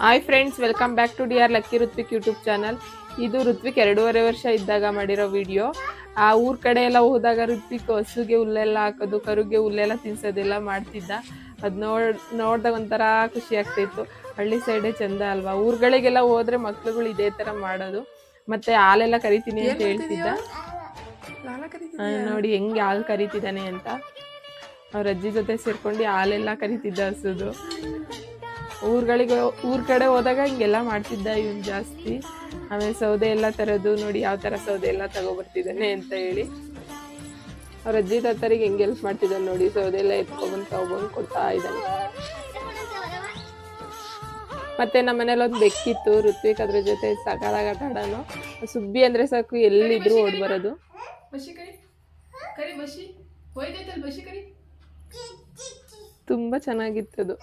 Hi friends, welcome back to D R lucky Rithvik YouTube channel. ಇದು ಋತ್ವಿಕ್ 2.5 ವರ್ಷ ಇದ್ದಾಗ ಮಾಡಿರೋ ವಿಡಿಯೋ. ಆ ಊರ್ ಕಡೆ ಎಲ್ಲ ಹೋದಾಗ ಋತ್ವಿಕ್ ಹಸುಗೆ ಹುಲ್ಲೆಲ್ಲ ಹಾಕೋದು, ಕರುಗೆ ಹುಲ್ಲೆಲ್ಲ ತಿನ್ಸೋದೆಲ್ಲ ಮಾಡ್ತಿದ್ದ. ಅದು ನೋಡಿದಾಗ ಒಂಥರ ಖುಷಿ ಆಗ್ತಿತ್ತು. ಹಳ್ಳಿ ಸೈಡೇ ಚಂದ ಅಲ್ವಾ? ಊರುಗಳಿಗೆಲ್ಲ ಹೋದ್ರೆ ಮಕ್ಳುಗಳು ಇದೇ ಥರ ಮಾಡೋದು. ಮತ್ತೆ ಹಾಲೆಲ್ಲ ಕರಿತೀನಿ ಅಂತ ಹೇಳ್ತಿದ್ದ. ನೋಡಿ ಹೆಂಗೆ ಹಾಲು ಕರಿತಿದ್ದಾನೆ ಅಂತ. ಅವ್ರ ಅಜ್ಜಿ ಜೊತೆ ಸೇರ್ಕೊಂಡು ಹಾಲೆಲ್ಲ ಕರಿತಿದ್ದ ಹಸುದು. ಊರ್ ಕಡೆ ಹೋದಾಗ ಹಿಂಗೆಲ್ಲ ಮಾಡ್ತಿದ್ದ ಇವನು ಜಾಸ್ತಿ. ಆಮೇಲೆ ಸೌದೆ ಎಲ್ಲ ತರೋದು, ನೋಡಿ ಯಾವ ಥರ ಸೌದೆ ಎಲ್ಲ ತಗೊಬರ್ತಿದ್ದಾನೆ ಅಂತ ಹೇಳಿ. ಅವ್ರ ಅಜ್ಜಿ ತಾತರಿಗೆ ಹೆಂಗೆ ಹೆಲ್ಪ್ ಮಾಡ್ತಿದ್ದಾನೆ ನೋಡಿ. ಸೌದೆ ಎಲ್ಲ ತಗೊಬಂದು ಕೊಡ್ತಾ ಇದ್ದಾನೆ. ಮತ್ತೆ ನಮ್ಮ ಮನೇಲಿ ಒಂದು ಬೆಕ್ಕಿತ್ತು ಋತ್ವಿಕ್, ಅದ್ರ ಜೊತೆ ಸಕಾಲಾಗಿ ಆಟ ಆಡೋನು. ಸುಬ್ಬಿ ಅಂದ್ರೆ ಸಾಕು ಎಲ್ಲಿದ್ರು ಓಡ್ ಬರೋದು. ತುಂಬಾ ಚೆನ್ನಾಗಿತ್ತದು.